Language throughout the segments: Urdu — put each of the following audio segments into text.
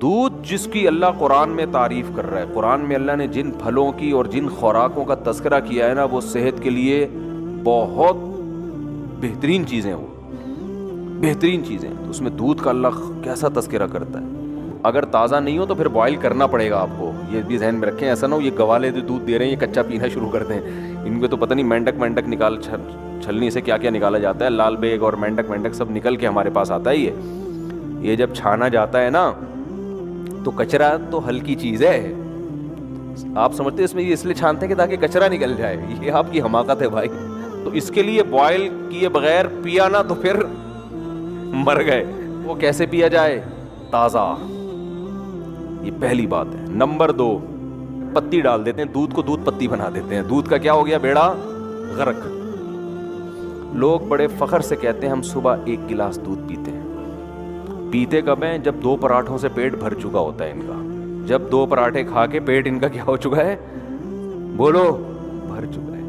دودھ جس کی اللہ قرآن میں تعریف کر رہا ہے، قرآن میں اللہ نے جن پھلوں کی اور جن خوراکوں کا تذکرہ کیا ہے نا، وہ صحت کے لیے بہت بہترین چیزیں ہیں، وہ بہترین چیزیں ہیں۔ تو اس میں دودھ کا اللہ کیسا تذکرہ کرتا ہے۔ اگر تازہ نہیں ہو تو پھر بوائل کرنا پڑے گا آپ کو، یہ بھی ذہن میں رکھیں، ایسا نہ ہو یہ گوالے دودھ دے رہے ہیں یہ کچا پینا شروع کر دیں، ان کو تو پتہ نہیں مینڈک نکال چھلنی سے کیا کیا نکالا جاتا ہے، لال بیگ اور مینڈک سب نکل کے ہمارے پاس آتا ہے۔ یہ جب چھانا جاتا ہے نا تو کچرا تو ہلکی چیز ہے، آپ سمجھتے اس میں یہ اس لیے چھانتے ہیں کہ تاکہ کچرا نکل جائے، یہ آپ کی حماقت ہے بھائی۔ تو اس کے لیے بوائل کیے بغیر پیا نا تو پھر مر گئے۔ وہ کیسے پیا جائے؟ تازہ، یہ پہلی بات ہے۔ نمبر 2، پتی ڈال دیتے ہیں دودھ کو، دودھ پتی بنا دیتے ہیں، دودھ کا کیا ہو گیا؟ بیڑا غرق۔ لوگ بڑے فخر سے کہتے ہیں ہم صبح 1 گلاس دودھ پیتے ہیں۔ پیتے کب ہیں؟ جب 2 پراٹھوں سے پیٹ بھر چکا ہوتا ہے ان کا، جب 2 پراٹھے کھا کے پیٹ ان کا کیا ہو چکا ہے؟ بولو، بھر چکا ہے۔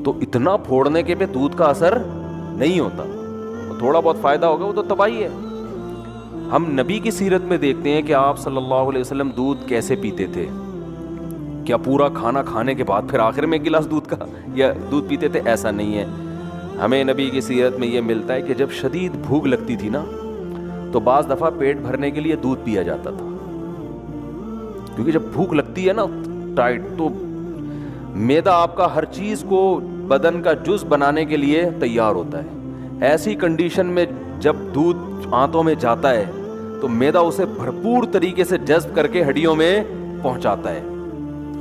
تو اتنا پھوڑنے کے پہ دودھ کا اثر نہیں ہوتا، تھوڑا بہت فائدہ ہوگا وہ تو تباہی ہے۔ ہم نبی کی سیرت میں دیکھتے ہیں کہ آپ صلی اللہ علیہ وسلم دودھ کیسے پیتے تھے۔ کیا پورا کھانا کھانے کے بعد پھر آخر میں 1 گلاس دودھ کا یا دودھ پیتے تھے؟ ایسا نہیں ہے۔ ہمیں نبی کی سیرت میں یہ ملتا ہے کہ جب شدید بھوک لگتی تھی نا تو بعض دفعہ پیٹ بھرنے کے لیے دودھ پیا جاتا تھا، کیونکہ جب بھوک لگتی ہے نا ٹائٹ تو معدہ آپ کا ہر چیز کو بدن کا جز بنانے کے لیے تیار ہوتا ہے۔ ایسی کنڈیشن میں جب دودھ آنتوں میں جاتا ہے تو معدہ اسے بھرپور طریقے سے جذب کر کے ہڈیوں میں پہنچاتا ہے،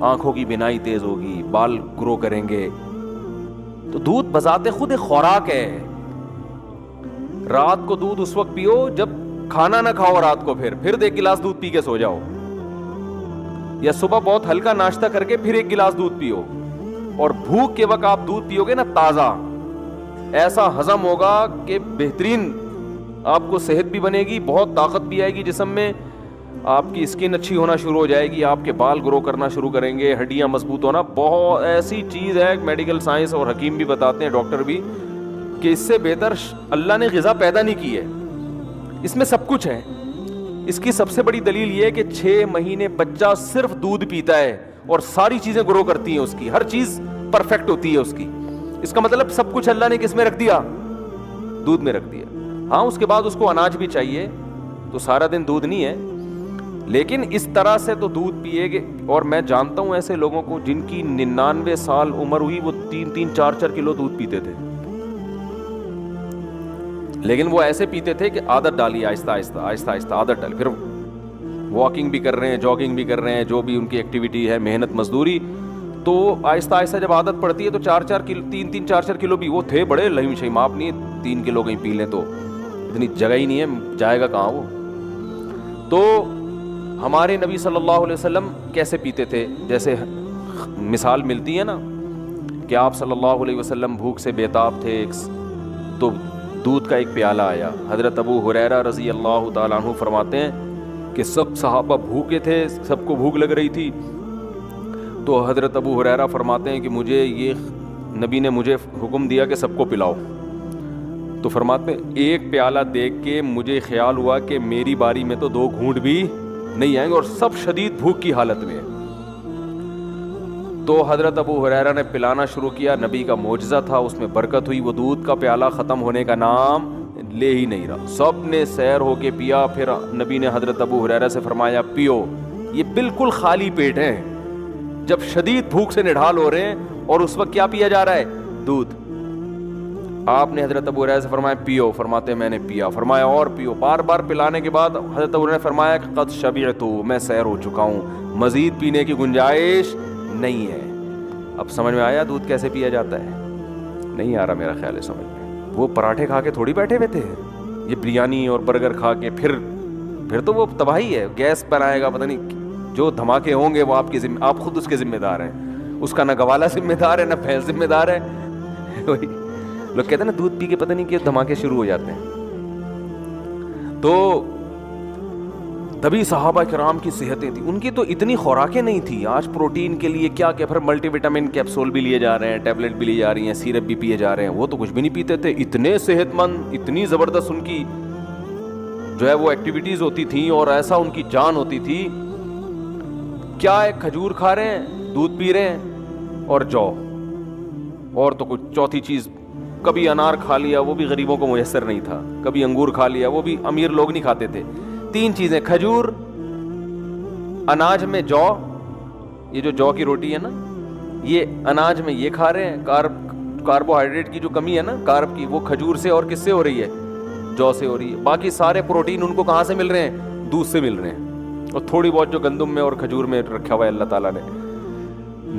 آنکھوں کی بینائی تیز ہوگی، بال گرو کریں گے۔ تو دودھ بذات خود ایک خوراک ہے۔ رات کو دودھ اس وقت پیو جب کھانا نہ کھاؤ، رات کو پھر 1 گلاس دودھ پی کے سو جاؤ، یا صبح بہت ہلکا ناشتہ کر کے پھر 1 گلاس دودھ پیو، اور بھوک کے وقت آپ دودھ پیو گے نا تازہ، ایسا ہضم ہوگا کہ بہترین آپ کو صحت بھی بنے گی، بہت طاقت بھی آئے گی جسم میں، آپ کی اسکن اچھی ہونا شروع ہو جائے گی، آپ کے بال گرو کرنا شروع کریں گے، ہڈیاں مضبوط ہونا۔ بہت ایسی چیز ہے، میڈیکل سائنس اور حکیم بھی بتاتے ہیں، ڈاکٹر بھی، کہ اس سے بہتر اللہ نے غذا پیدا نہیں کی ہے، اس میں سب کچھ ہے۔ اس کی سب سے بڑی دلیل یہ ہے کہ 6 مہینے بچہ صرف دودھ پیتا ہے اور ساری چیزیں گرو کرتی ہیں، اس کی ہر چیز پرفیکٹ ہوتی ہے اس کی۔ اس کا مطلب سب کچھ اللہ نے کس میں رکھ دیا؟ دودھ میں رکھ دیا۔ ہاں اس کے بعد اس کو اناج بھی چاہیے، تو سارا دن دودھ نہیں ہے، لیکن اس طرح سے تو دودھ پیے گے۔ اور میں جانتا ہوں ایسے لوگوں کو جن کی 99 سال عمر ہوئی، وہ 3-3 4-4 کلو دودھ پیتے تھے، لیکن وہ ایسے پیتے تھے کہ عادت ڈالی، آہستہ آہستہ عادت ڈالی، پھر واکنگ بھی کر رہے ہیں، جاگنگ بھی کر رہے ہیں، جو بھی ان کی ایکٹیویٹی ہے، محنت مزدوری، تو آہستہ آہستہ جب عادت پڑتی ہے تو 3-3 4-4 کلو بھی۔ وہ تھے بڑے لہیم شہیم، آپ نہیں 3 کلو کہیں پی لیں تو اتنی جگہ ہی نہیں ہے، جائے گا کہاں وہ۔ تو ہمارے نبی صلی اللہ علیہ وسلم کیسے پیتے تھے؟ جیسے مثال ملتی ہے نا کہ آپ صلی اللہ علیہ وسلم بھوک سے بیتاب تھے، تو دودھ کا ایک پیالہ آیا۔ حضرت ابو ہریرہ رضی اللہ تعالیٰ عنہ فرماتے ہیں کہ سب صحابہ بھوکے تھے، سب کو بھوک لگ رہی تھی، تو حضرت ابو ہریرہ فرماتے ہیں کہ نبی نے مجھے حکم دیا کہ سب کو پلاؤ۔ تو فرماتے ہیں ایک پیالہ دیکھ کے مجھے خیال ہوا کہ میری باری میں تو 2 گھونٹ بھی نہیں آئیں گے، اور سب شدید بھوک کی حالت میں۔ تو حضرت ابو ہریرہ نے پلانا شروع کیا، نبی کا معجزہ تھا، اس میں برکت ہوئی، وہ دودھ کا پیالہ ختم ہونے کا نام لے ہی نہیں رہا، سب نے سیر ہو کے پیا۔ پھر نبی نے حضرت ابو ہریرہ سے فرمایا پیو، یہ بالکل خالی پیٹ ہے، جب شدید بھوک سے نڈھال ہو رہے ہیں، اور اس وقت کیا پیا جا رہا ہے؟ دودھ۔ آپ نے حضرت ابو ہریرہ سے فرمایا پیو، فرماتے ہیں میں نے پیا، فرمایا اور پیو۔ بار بار پلانے کے بعد حضرت ابو ہریرہ نے فرمایا کہ قد شبعت، میں سیر ہو چکا ہوں، مزید پینے کی گنجائش نہیں ہے۔ اب سمجھ میں آیا دودھ کیسے پیا جاتا ہے؟ نہیں آ رہا میرا خیال ہے سمجھ میں۔ وہ پراٹھے کھا کے تھوڑی بیٹھے ہوئے تھے، یہ بریانی اور برگر کھا کے پھر تو وہ تباہی ہے، گیس پر آئے گا، پتہ نہیں جو دھماکے ہوں گے وہ آپ خود اس کے ذمہ دار ہیں، اس کا نہ گوالا ذمہ دار ہے نہ بھینس ذمہ دار ہے۔ لوگ کہتے ہیں نا دودھ پی کے پتہ نہیں کہ دھماکے شروع ہو جاتے ہیں۔ تو تبھی صحابہ کرام کی صحتیں تھیں، ان کی تو اتنی خوراکیں نہیں تھیں۔ آج پروٹین کے لیے کیا پھر ملٹی وٹامن کیپسول بھی لیے جا رہے ہیں، ٹیبلٹ بھی لی جا رہی ہیں، سیرپ بھی پیے جا رہے ہیں، وہ تو کچھ بھی نہیں پیتے تھے، اتنے صحت مند، اتنی زبردست ان کی جو ہے وہ ایکٹیویٹیز ہوتی تھیں اور ایسا ان کی جان ہوتی تھی. کیا ہے, کھجور کھا رہے ہیں, دودھ پی رہے ہیں اور جو, اور تو کچھ چوتھی چیز, کبھی انار کھا لیا, وہ بھی غریبوں کو میسر نہیں تھا, کبھی انگور کھا لیا, وہ بھی امیر لوگ نہیں کھاتے تھے. 3 چیزیں, کھجور, اناج میں جو, یہ جو جو کی روٹی ہے نا, یہ اناج میں یہ کھا رہے ہیں, کاربوہائیڈریٹ کی جو کمی ہے نا, کارب کی, وہ کھجور سے اور کس سے ہو رہی ہے, جو سے ہو رہی ہے. باقی سارے پروٹین ان کو کہاں سے مل رہے ہیں, دودھ سے مل رہے ہیں, اور تھوڑی بہت جو گندم میں اور کھجور میں رکھا ہوا ہے اللہ تعالیٰ نے,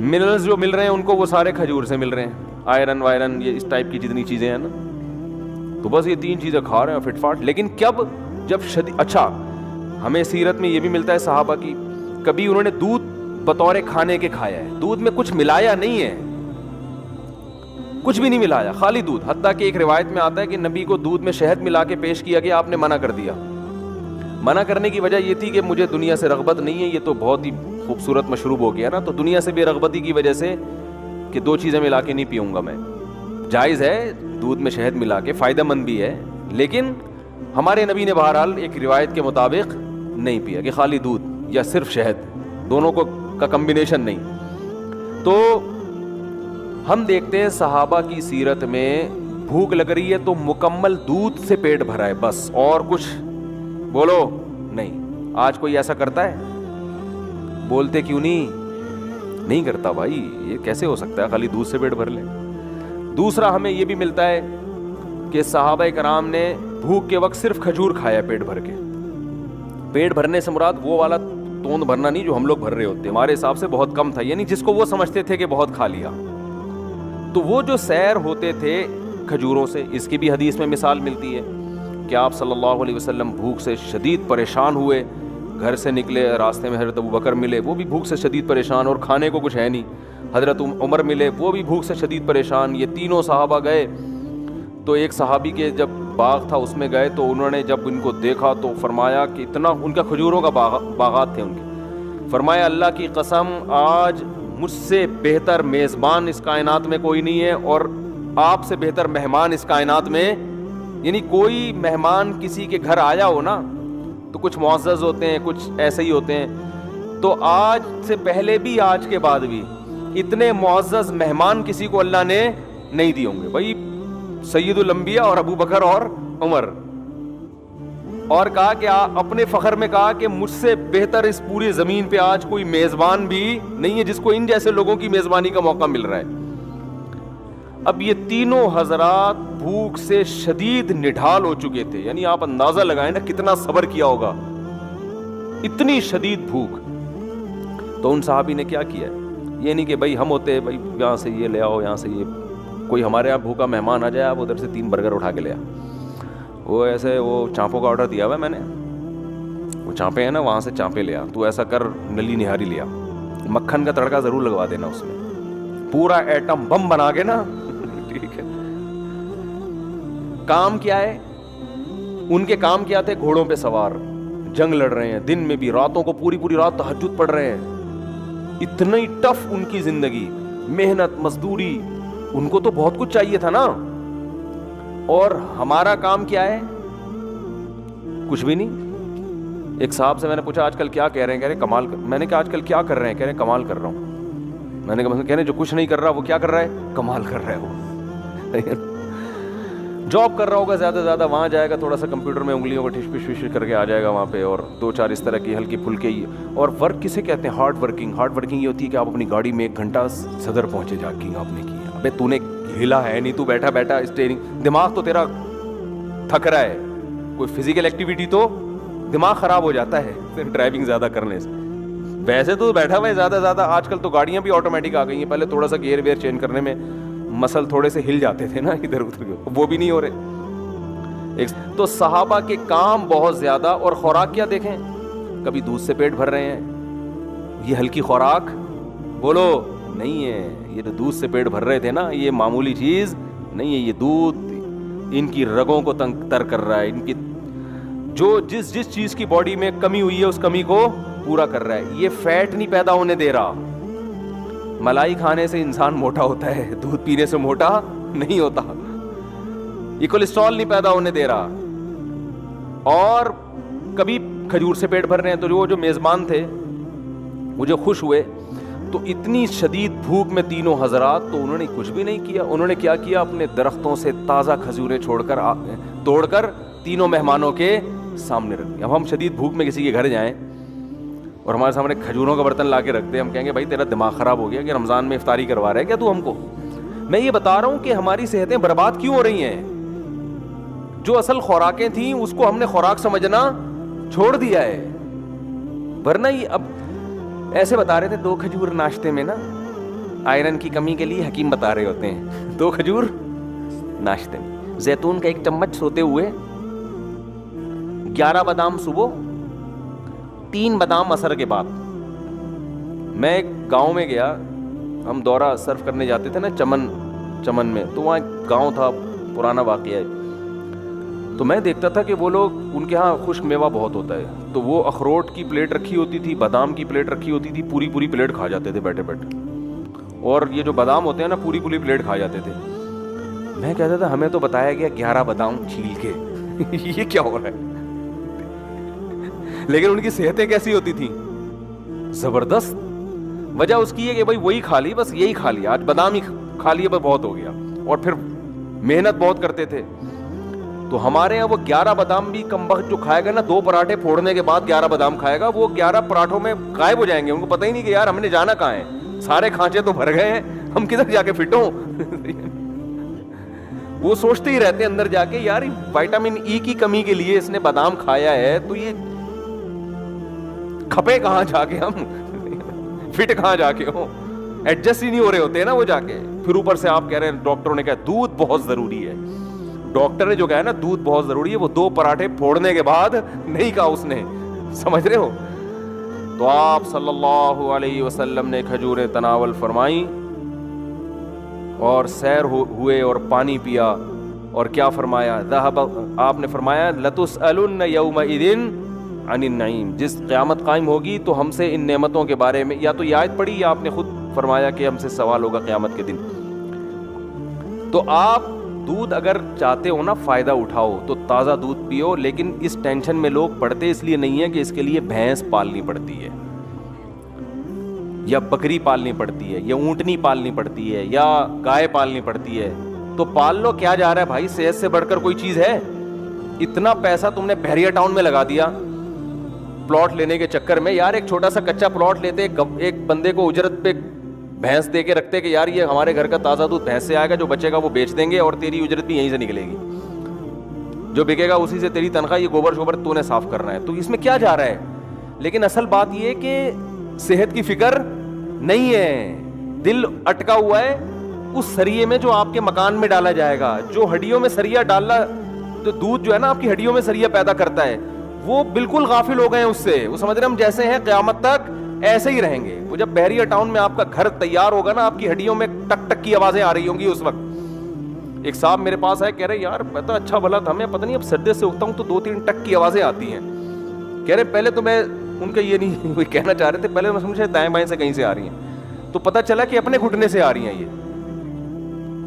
منرلز جو مل رہے ہیں ان کو وہ سارے کھجور سے مل رہے ہیں, آئرن وائرن, یہ اس ٹائپ کی جتنی چیزیں ہیں نا. تو بس یہ 3 چیزیں کھا رہے ہیں فٹ فاٹ. لیکن جب اچھا, ہمیں سیرت میں یہ بھی ملتا ہے صحابہ کی, کبھی انہوں نے دودھ بطور کھانے کے کھایا ہے, دودھ میں کچھ ملایا نہیں ہے, کچھ بھی نہیں ملایا, خالی دودھ. حتیٰ کہ ایک روایت میں آتا ہے کہ نبی کو دودھ میں شہد ملا کے پیش کیا گیا, آپ نے منع کر دیا. منع کرنے کی وجہ یہ تھی کہ مجھے دنیا سے رغبت نہیں ہے, یہ تو بہت ہی خوبصورت مشروب ہو گیا نا, تو دنیا سے بے رغبتی کی وجہ سے کہ 2 چیزیں ملا کے نہیں پیوں گا میں. جائز ہے دودھ میں شہد ملا کے, فائدہ مند بھی ہے, لیکن ہمارے نبی نے بہرحال ایک روایت کے مطابق نہیں پیا کہ خالی دودھ یا صرف شہد, دونوں کا کمبینیشن نہیں. تو ہم دیکھتے ہیں صحابہ کی سیرت میں بھوک لگ رہی ہے تو مکمل دودھ سے پیٹ بھرا ہے بس, اور کچھ بولو نہیں. آج کوئی ایسا کرتا ہے؟ بولتے کیوں نہیں کرتا بھائی, یہ کیسے ہو سکتا ہے خالی دودھ سے پیٹ بھر لے. دوسرا ہمیں یہ بھی ملتا ہے کہ صحابہ کرام نے بھوک کے وقت صرف کھجور کھایا پیٹ بھر کے. پیٹ بھرنے سے مراد وہ والا توند بھرنا نہیں جو ہم لوگ بھر رہے ہوتے, ہمارے حساب سے بہت کم تھا, یعنی جس کو وہ سمجھتے تھے کہ بہت کھا لیا. تو وہ جو سیر ہوتے تھے کھجوروں سے, اس کی بھی حدیث میں مثال ملتی ہے کہ آپ صلی اللہ علیہ وسلم بھوک سے شدید پریشان ہوئے, گھر سے نکلے, راستے میں حضرت ابوبکر ملے, وہ بھی بھوک سے شدید پریشان اور کھانے کو کچھ ہے نہیں. حضرت عمر ملے, وہ بھی بھوک سے شدید پریشان. یہ تینوں صحابہ گئے تو ایک صحابی کے جب باغ تھا اس میں گئے, تو انہوں نے جب ان کو دیکھا تو فرمایا کہ اتنا, ان کا کھجوروں کا باغات تھے ان کے, فرمایا اللہ کی قسم آج مجھ سے بہتر میزبان اس کائنات میں کوئی نہیں ہے, اور آپ سے بہتر مہمان اس کائنات میں, یعنی کوئی مہمان کسی کے گھر آیا ہو نا تو کچھ معزز ہوتے ہیں, کچھ ایسے ہی ہوتے ہیں, تو آج سے پہلے بھی آج کے بعد بھی اتنے معزز مہمان کسی کو اللہ نے نہیں دیے ہوں گے. بھائی سید الانبیاء اور ابو بکر اور عمر, اور کہا کہ اپنے فخر میں کہا کہ مجھ سے بہتر اس پوری زمین پہ آج کوئی میزبان بھی نہیں ہے جس کو ان جیسے لوگوں کی میزبانی کا موقع مل رہا ہے. اب یہ تینوں حضرات بھوک سے شدید نڈھال ہو چکے تھے, یعنی آپ اندازہ لگائیں نا کتنا صبر کیا ہوگا, اتنی شدید بھوک. تو ان صحابی نے کیا کیا, یہ نہیں کہ بھائی ہم ہوتے بھائی یہاں سے یہ لے آؤ, یہاں سے یہ, کوئی ہمارے یہاں بھوکا مہمان آ جائے آپ ادھر سے 3 برگر اٹھا کے لے آ, وہ ایسے وہ چانپوں کا آرڈر دیا ہوا ہے میں نے, وہ چانپے ہیں نا وہاں سے چانپے لے آ, تو ایسا کر نلی نہاری لے آ, مکھن کا تڑکا ضرور لگوا دینا اس میں, پورا ایٹم بم بنا کے نا, ٹھیک ہے. کام کیا ہے ان کے, کام کیا تھے, گھوڑوں پہ سوار جنگ لڑ رہے ہیں, دن میں بھی, راتوں کو پوری رات تہجد پڑھ رہے ہیں. اتنی ٹف ان کی زندگی, محنت مزدوری, ان کو تو بہت کچھ چاہیے تھا نا. اور ہمارا کام کیا ہے, کچھ بھی نہیں. ایک صاحب سے میں نے پوچھا آج کل کیا کہہ رہے ہیں, کہہ رہے کمال کر, میں نے کہا آج کل کیا کر رہے ہیں, کہہ رہے کمال کر رہا ہوں. میں نے کہا کہہ رہے جو کچھ نہیں کر رہا وہ کیا کر رہا ہے, کمال کر رہا ہے. وہ جاب کر رہا ہوگا زیادہ سے زیادہ, وہاں جائے گا تھوڑا سا کمپیوٹر میں انگلیوں کو ٹھش پش کر کے آ جائے گا وہاں پہ, اور 2-4 اس طرح کی ہلکی پھلکے ہی. اور ورک کسے کہتے ہیں, ہارڈ ورکنگ یہ ہوتی ہے کہ آپ اپنی گاڑی میں 1 گھنٹہ صدر پہنچے جا کے آپ نے کیا, ابے تو نے ہلا ہے نہیں, تو بیٹھا اسٹیئرنگ, دماغ تو تیرا تھک رہا ہے, کوئی فزیکل ایکٹیویٹی تو دماغ خراب ہو جاتا ہے ڈرائیونگ زیادہ کرنے سے. ویسے تو بیٹھا ہوا ہے زیادہ زیادہ, آج کل تو گاڑیاں بھی آٹومیٹک آ گئی ہیں, پہلے تھوڑا سا گیئر ویئر چینج کرنے میں مسل تھوڑے سے ہل جاتے تھے نا ادھر ادھر کے, وہ بھی نہیں ہو رہے. تو صحابہ کے کام بہت زیادہ, اور خوراک کیا دیکھیں, کبھی دودھ سے پیٹ بھر رہے ہیں, یہ ہلکی خوراک بولو نہیں ہے, یہ تو دودھ سے پیٹ بھر رہے تھے نا, یہ معمولی چیز نہیں ہے. یہ دودھ ان کی رگوں کو تر کر رہا ہے, ان کی جو جس چیز کی باڈی میں کمی ہوئی ہے اس کمی کو پورا کر رہا ہے. یہ فیٹ نہیں پیدا ہونے دے رہا. ملائی کھانے سے انسان موٹا ہوتا ہے, دودھ پینے سے موٹا نہیں ہوتا. یہ کولیسٹرول نہیں پیدا ہونے دے رہا. اور کبھی کھجور سے پیٹ بھر رہے ہیں. تو جو میزبان تھے وہ جو خوش ہوئے, تو اتنی شدید بھوک میں تینوں حضرات, تو انہوں نے کچھ بھی نہیں کیا. انہوں نے کیا کیا, اپنے درختوں سے تازہ کھجوریں توڑ کر تینوں مہمانوں کے سامنے رکھ دی. اب ہم شدید بھوک میں کسی کے گھر جائیں اور ہمارے سامنے کھجوروں کا برتن لا کے رکھ دیں, ہم کہیں گے بھائی تیرا دماغ خراب ہو گیا کہ رمضان میں افطاری کروا رہا ہے کیا تو ہم کو. میں یہ بتا رہا ہوں کہ ہماری صحتیں برباد کیوں ہو رہی ہیں. جو اصل خوراکیں تھیں اس کو ہم نے خوراک سمجھنا چھوڑ دیا ہے. ورنہ یہ اب ایسے بتا رہے تھے 2 کھجور ناشتے میں نا آئرن کی کمی کے لیے حکیم بتا رہے ہوتے ہیں, 2 کھجور ناشتے میں, زیتون کا 1 چمچ سوتے ہوئے, 11 بادام صبح, 3 بادام عصر کے بعد. میں ایک گاؤں میں گیا, ہم دورہ سرف کرنے جاتے تھے نا چمن میں, تو وہاں ایک گاؤں تھا, پرانا واقعہ ہے. تو میں دیکھتا تھا کہ وہ لوگ, ان کے ہاں خشک میوہ بہت ہوتا ہے, تو وہ اخروٹ کی پلیٹ رکھی ہوتی تھی, بادام کی پلیٹ رکھی ہوتی تھی, پوری پلیٹ کھا جاتے تھے بیٹھے بیٹھے. اور یہ جو بادام ہوتے ہیں نا پوری پلیٹ کھا جاتے تھے. میں کہتا تھا ہمیں تو بتایا گیا 11 بادام چھیل کے, یہ کیا ہو رہا ہے. لیکن ان کی صحتیں کیسی ہوتی تھیں, زبردست. وجہ اس کی ہے کہ بھائی وہی کھا لی, بس یہی کھا لیا, آج بادام ہی کھا لیا بس بہت ہو گیا, اور پھر محنت بہت کرتے تھے. تو ہمارے یہاں وہ 11 بادام بھی کم وقت جو کھائے گا نا, 2 پراٹھے پھوڑنے کے بعد 11 بادام کھائے گا, وہ 11 پراٹھوں میں غائب ہو جائیں گے. ان کو پتہ ہی نہیں کہ یار ہم نے جانا کہاں ہے, سارے کھانچے تو بھر گئے ہیں, ہم کدھر جا کے فٹ ہوں. وہ سوچتے ہی رہتے ہیں اندر جا کے یار وٹامن ای کی کمی کے لیے اس نے بادام کھایا ہے, تو یہ کھپے کہاں جا کے, ہم فٹ کہاں جا کے ہوں, ایڈجسٹ ہی نہیں ہو رہے ہوتے ہیں نا وہ جا کے. پھر اوپر سے آپ کہہ رہے ہیں ڈاکٹروں نے کہا دودھ بہت ضروری ہے. ڈاکٹر نے جو کہا نا دودھ بہت ضروری ہے, وہ 2 پراٹھے پھوڑنے کے بعد نہیں کہا اس نے, سمجھ رہے ہو. تو آپ صلی اللہ علیہ وسلم نے کھجوریں تناول فرمائیں اور سیر ہوئے اور پانی پیا, اور کیا فرمایا, آپ نے فرمایا لَتُسْأَلُنَّ يَوْمَئِذٍ عَنِ النَّعِيمِ, جس قیامت قائم ہوگی تو ہم سے ان نعمتوں کے بارے میں, یا تو یہ آیت پڑھی یا آپ نے خود فرمایا کہ ہم سے سوال ہوگا قیامت کے دن. تو آپ دودھ اگر چاہتے ہو نا فائدہ اٹھاؤ تو تازہ دودھ پیو, لیکن اس ٹینشن میں لوگ پڑتے اس لیے نہیں ہے کہ اس کے لیے بھینس پالنی پڑتی ہے, یا بکری پالنی پڑتی ہے, یا اونٹنی پالنی پڑتی ہے, یا گائے پالنی پڑتی ہے. تو پال لو, کیا جا رہا ہے بھائی, صحت سے بڑھ کر کوئی چیز ہے. اتنا پیسہ تم نے بحریہ ٹاؤن میں لگا دیا پلاٹ لینے کے چکر میں. یار ایک چھوٹا سا کچا پلاٹ لیتے, ایک بندے کو اجرت پہ بھینس دے کے رکھتے کہ یار یہ ہمارے گھر کا تازہ دودھ بھینس سے آئے گا, جو بچے گا وہ بیچ دیں گے اور تیری اجرت بھی یہیں سے نکلے گی, جو بکے گا اسی سے تیری تنخواہ, یہ گوبر شوبر تو نے صاف کرنا ہے. تو اس میں کیا جا رہا ہے. لیکن اصل بات یہ کہ صحت کی فکر نہیں ہے, دل اٹکا ہوا ہے اس سریے میں جو آپ کے مکان میں ڈالا جائے گا. جو ہڈیوں میں سریا ڈالنا, تو دودھ جو ہے نا آپ کی ہڈیوں میں سریا پیدا کرتا ہے, وہ بالکل غافل ہو گئے ہیں اس سے. وہ سمجھ رہے ہم جیسے ہیں قیامت تک ایسے ہی رہیں گے. وہ جب بحریہ ٹاؤن میں آپ کا گھر تیار ہوگا نا, آپ کی ہڈیوں میں ٹک ٹک کی آوازیں آ رہی ہوں گی اس وقت. ایک صاحب میرے پاس آئے, کہہ رہے یار پتا اچھا بھلا تھا, میں پتہ نہیں اب سردے سے اٹھتا ہوں تو 2-3 ٹک کی آوازیں آتی ہیں. کہہ رہے پہلے تو میں ان کا یہ نہیں کوئی کہنا چاہ رہے تھے, پہلے میں سمجھے دائیں بائیں سے کہیں سے آ رہی ہیں, تو پتہ چلا کہ اپنے گھٹنے سے آ رہی ہیں یہ.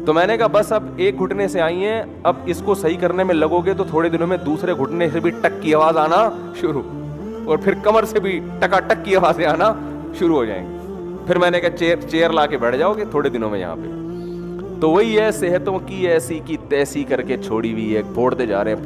تو میں نے کہا بس اب ایک گھٹنے سے آئی ہیں, اب اس کو صحیح کرنے میں لگو گے تو تھوڑے دنوں میں دوسرے گھٹنے سے بھی ٹک کی آواز آنا شروع, اور پھر کمر سے بھی ٹکا ٹک کی آوازیں آنا شروع ہو جائیں گے. پھر میں نے کہا چیئر لا کے بیٹھ جاؤ گے تھوڑے دنوں میں یہاں پہ. تو وہی ہے, صحتوں کی ایسی کی تیسی کر کے چھوڑی ہوئی ہے, پھوڑتے جا رہے ہیں.